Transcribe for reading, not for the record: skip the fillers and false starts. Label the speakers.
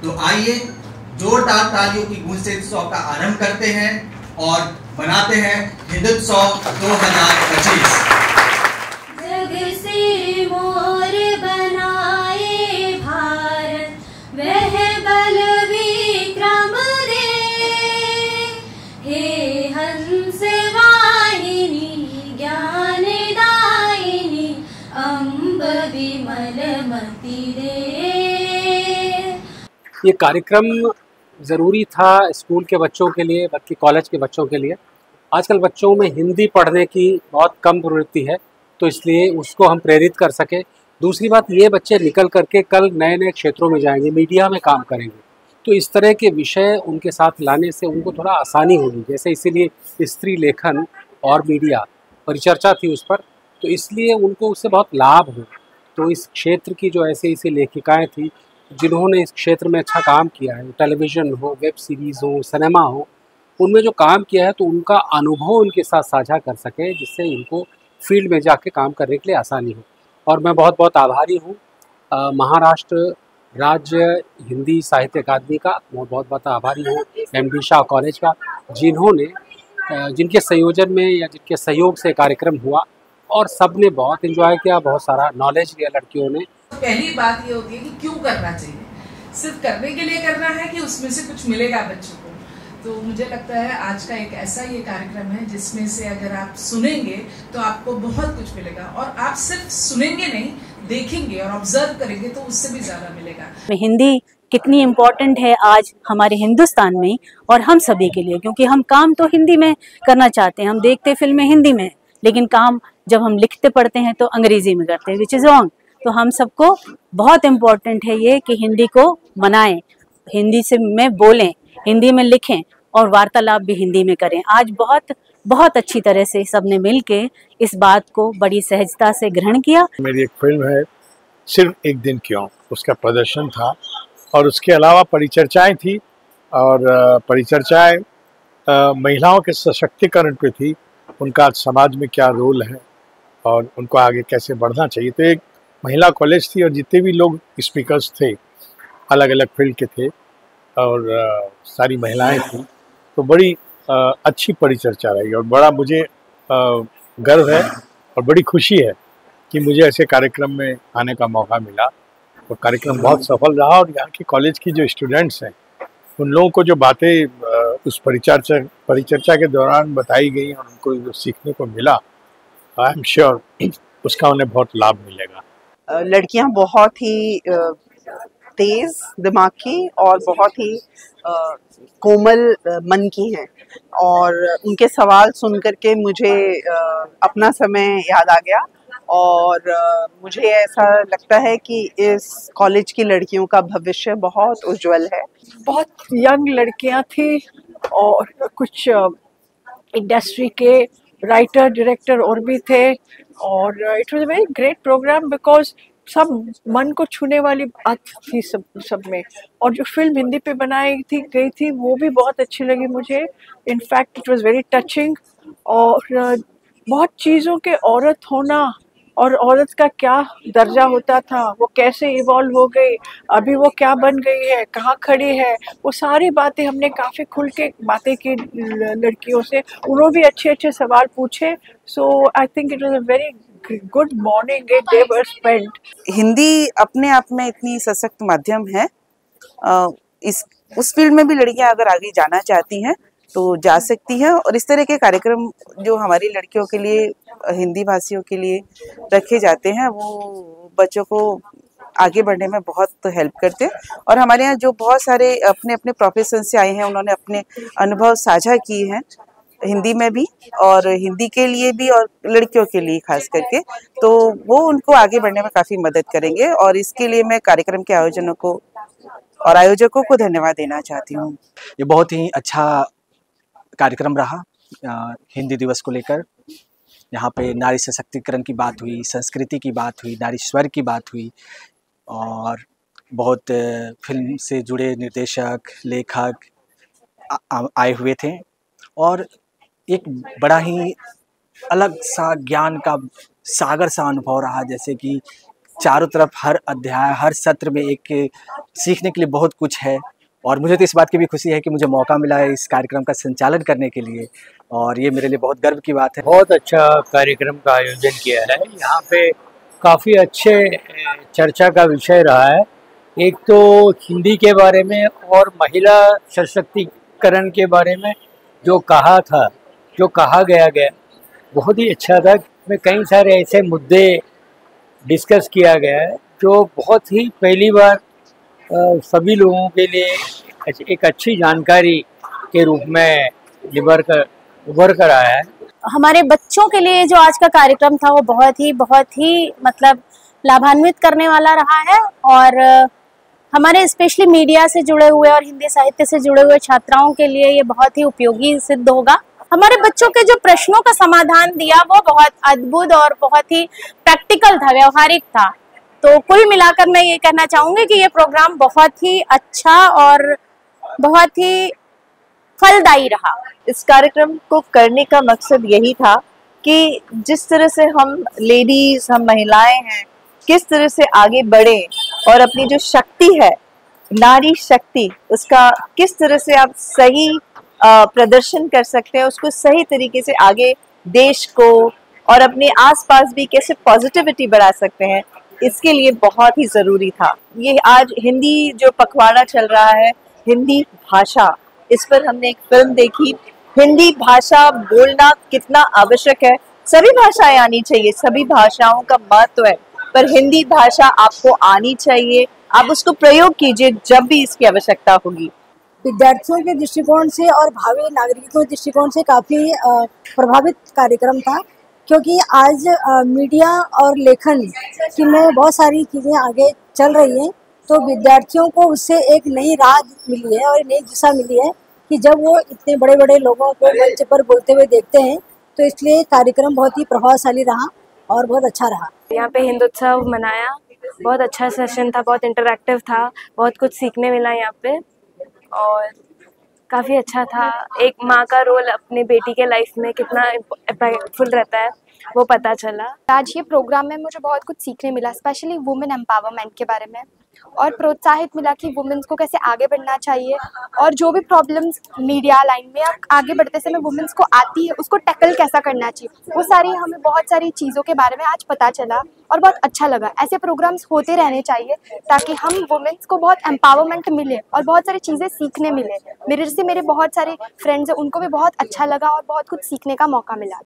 Speaker 1: तो आइए जोरदार तालियों की गूंज से उत्सव का आरंभ करते हैं और बनाते हैं हिंदुत्सव 2025।
Speaker 2: जग से मोर बनाए भारत, वह बल विक्रम दे। हे हंस वाहिनी ज्ञान दायिनी, अम्ब विमल मति दे।
Speaker 3: ये कार्यक्रम ज़रूरी था स्कूल के बच्चों के लिए, बल्कि कॉलेज के बच्चों के लिए। आजकल बच्चों में हिंदी पढ़ने की बहुत कम प्रवृत्ति है, तो इसलिए उसको हम प्रेरित कर सके। दूसरी बात, ये बच्चे निकल करके कल नए नए क्षेत्रों में जाएंगे, मीडिया में काम करेंगे, तो इस तरह के विषय उनके साथ लाने से उनको थोड़ा आसानी होगी। जैसे इसीलिए स्त्री लेखन और मीडिया परिचर्चा थी उस पर, तो इसलिए उनको उससे बहुत लाभ हो। तो इस क्षेत्र की जो ऐसी ऐसी लेखिकाएँ थी जिन्होंने इस क्षेत्र में अच्छा काम किया है, टेलीविज़न हो, वेब सीरीज़ हो, सिनेमा हो, उनमें जो काम किया है, तो उनका अनुभव उनके साथ साझा कर सके, जिससे इनको फील्ड में जाके काम करने के लिए आसानी हो। और मैं बहुत बहुत आभारी हूँ महाराष्ट्र राज्य हिंदी साहित्य अकादमी का, मैं बहुत बहुत आभारी हूँ MD शाह कॉलेज का, जिनके संयोजन में या जिनके सहयोग से कार्यक्रम हुआ और सब ने बहुत एंजॉय किया, बहुत सारा नॉलेज लिया लड़कियों ने।
Speaker 4: पहली बात ये होती है कि क्यों करना चाहिए, सिर्फ करने के लिए करना है कि उसमें से कुछ मिलेगा बच्चों को। तो मुझे लगता है आज का एक ऐसा ये कार्यक्रम है जिसमें से अगर आप सुनेंगे तो आपको बहुत कुछ मिलेगा, और आप सिर्फ सुनेंगे नहीं, देखेंगे और ऑब्जर्व करेंगे तो उससे भी ज्यादा मिलेगा।
Speaker 5: हिंदी कितनी इम्पोर्टेंट है आज हमारे हिंदुस्तान में और हम सभी के लिए, क्योंकि हम काम तो हिंदी में करना चाहते हैं, हम देखते फिल्में हिंदी में, लेकिन काम जब हम लिखते पढ़ते हैं तो अंग्रेजी में करते हैं, विच इज़ रॉन्ग। तो हम सबको बहुत इम्पोर्टेंट है ये कि हिंदी को मनाएं, हिंदी से में बोलें, हिंदी में लिखें और वार्तालाप भी हिंदी में करें। आज बहुत बहुत अच्छी तरह से सबने मिलके इस बात को बड़ी सहजता से ग्रहण किया।
Speaker 6: मेरी एक फिल्म है सिर्फ एक दिन क्यों, उसका प्रदर्शन था और उसके अलावा परिचर्चाएं थी, और परिचर्चाएं महिलाओं के सशक्तिकरण पे थी, उनका समाज में क्या रोल है और उनको आगे कैसे बढ़ना चाहिए। तो एक महिला कॉलेज थी और जितने भी लोग स्पीकर्स थे अलग अलग फील्ड के थे और सारी महिलाएं थी, तो बड़ी अच्छी परिचर्चा रही और बड़ा मुझे गर्व है और बड़ी खुशी है कि मुझे ऐसे कार्यक्रम में आने का मौका मिला। और कार्यक्रम बहुत सफल रहा और यहाँ के कॉलेज की जो स्टूडेंट्स हैं उन लोगों को जो बातें उस परिचर्चा के दौरान बताई गई और उनको जो सीखने को मिला, आई एम श्योर उसका उन्हें बहुत लाभ मिलेगा।
Speaker 7: लड़कियां बहुत ही तेज दिमाग की और बहुत ही कोमल मन की हैं, और उनके सवाल सुन करके मुझे अपना समय याद आ गया और मुझे ऐसा लगता है कि इस कॉलेज की लड़कियों का भविष्य बहुत उज्जवल है।
Speaker 8: बहुत यंग लड़कियां थी और कुछ इंडस्ट्री के राइटर डायरेक्टर और भी थे, और it was a very great programme because सब मन को छूने वाली बात थी सब में। और जो फिल्म हिंदी पे बनाई गई थी वो भी बहुत अच्छी लगी मुझे। In fact it was very touching, और बहुत चीज़ों के औरत होना और औरत का क्या दर्जा होता था, वो कैसे इवॉल्व हो गई, अभी वो क्या बन गई है, कहाँ खड़ी है, वो सारी बातें हमने काफ़ी खुल के बातें की लड़कियों से। उन्होंने भी अच्छे अच्छे सवाल पूछे। So I think it was a very good morning day well spent.
Speaker 7: Hindi अपने आप में इतनी सशक्त माध्यम है, उस फील्ड में भी लड़कियां अगर आगे जाना चाहती हैं तो जा सकती हैं, और इस तरह के कार्यक्रम जो हमारी लड़कियों के लिए, हिंदी भाषियों के लिए रखे जाते हैं, वो बच्चों को आगे बढ़ने में बहुत हेल्प करते हैं। और हमारे यहाँ जो बहुत सारे अपने अपने प्रोफेशन से आए हैं, उन्होंने अपने अनुभव साझा किए हैं हिंदी में भी और हिंदी के लिए भी और लड़कियों के लिए खास करके, तो वो उनको आगे बढ़ने में काफ़ी मदद करेंगे। और इसके लिए मैं कार्यक्रम के आयोजनों को और आयोजकों को धन्यवाद देना चाहती हूँ।
Speaker 9: ये बहुत ही अच्छा कार्यक्रम रहा हिंदी दिवस को लेकर। यहाँ पे नारी सशक्तिकरण की बात हुई, संस्कृति की बात हुई, नारी स्वर की बात हुई, और बहुत फिल्म से जुड़े निर्देशक, लेखक आए हुए थे, और एक बड़ा ही अलग सा ज्ञान का सागर सा अनुभव रहा। जैसे कि चारों तरफ हर अध्याय, हर सत्र में एक सीखने के लिए बहुत कुछ है। और मुझे तो इस बात की भी खुशी है कि मुझे मौका मिला है इस कार्यक्रम का संचालन करने के लिए, और ये मेरे लिए बहुत गर्व की बात है।
Speaker 10: बहुत अच्छा कार्यक्रम का आयोजन किया है। यहाँ पे काफ़ी अच्छे चर्चा का विषय रहा है। एक तो हिंदी के बारे में और महिला सशक्तिकरण के बारे में जो कहा गया बहुत ही अच्छा था। में कई सारे ऐसे मुद्दे डिस्कस किया गया है जो बहुत ही पहली बार सभी लोगों के लिए एक अच्छी जानकारी के रूप में उभर कर आया है।
Speaker 5: हमारे बच्चों के लिए जो आज का कार्यक्रम था वो बहुत ही मतलब लाभान्वित करने वाला रहा है, और हमारे स्पेशली मीडिया से जुड़े हुए और हिंदी साहित्य से जुड़े हुए छात्राओं के लिए ये बहुत ही उपयोगी सिद्ध होगा। हमारे बच्चों के जो प्रश्नों का समाधान दिया वो बहुत अद्भुत और बहुत ही प्रैक्टिकल था, व्यवहारिक था। तो कुल मिलाकर मैं ये कहना चाहूंगी कि ये प्रोग्राम बहुत ही अच्छा और बहुत ही फलदायी रहा।
Speaker 11: इस कार्यक्रम को करने का मकसद यही था कि जिस तरह से हम लेडीज, हम महिलाएं हैं, किस तरह से आगे बढ़े और अपनी जो शक्ति है, नारी शक्ति, उसका किस तरह से आप सही प्रदर्शन कर सकते हैं, उसको सही तरीके से आगे देश को और अपने आसपास भी कैसे पॉजिटिविटी बढ़ा सकते हैं, इसके लिए बहुत ही ज़रूरी था। ये आज हिंदी जो पखवाड़ा चल रहा है, हिंदी भाषा, इस पर हमने एक फिल्म देखी। हिंदी भाषा बोलना कितना आवश्यक है। सभी भाषाएं आनी चाहिए, सभी भाषाओं का महत्व है, पर हिंदी भाषा आपको आनी चाहिए। आप उसको प्रयोग कीजिए जब भी इसकी आवश्यकता होगी।
Speaker 12: विद्यार्थियों के दृष्टिकोण से और भावी नागरिकों के दृष्टिकोण से काफ़ी प्रभावित कार्यक्रम था, क्योंकि आज मीडिया और लेखन की में बहुत सारी चीज़ें आगे चल रही हैं। तो विद्यार्थियों को उससे एक नई राह मिली है और नई दिशा मिली है कि जब वो इतने बड़े बड़े लोगों को मंच पर बोलते हुए देखते हैं, तो इसलिए कार्यक्रम बहुत ही प्रभावशाली रहा और बहुत अच्छा रहा।
Speaker 13: यहाँ पे हिंदुत्सव मनाया, बहुत अच्छा सेशन था, बहुत इंटरैक्टिव था, बहुत कुछ सीखने मिला यहाँ पे और काफ़ी अच्छा था। एक माँ का रोल अपनी बेटी के लाइफ में कितना इम्पैक्टफुल रहता है वो पता चला।
Speaker 14: आज ये प्रोग्राम में मुझे बहुत कुछ सीखने मिला, स्पेशली वुमेन एम्पावरमेंट के बारे में, और प्रोत्साहित मिला कि वुमेन्स को कैसे आगे बढ़ना चाहिए और जो भी प्रॉब्लम्स मीडिया लाइन में आगे बढ़ते समय वुमेन्स को आती है उसको टैकल कैसा करना चाहिए, वो सारी हमें बहुत सारी चीज़ों के बारे में आज पता चला और बहुत अच्छा लगा। ऐसे प्रोग्राम्स होते रहने चाहिए ताकि हम वुमेन्स को बहुत एम्पावरमेंट मिले और बहुत सारी चीज़ें सीखने मिले। मेरे जैसे मेरे बहुत सारे फ्रेंड्स हैं, उनको भी बहुत अच्छा लगा और बहुत कुछ सीखने का मौका मिला।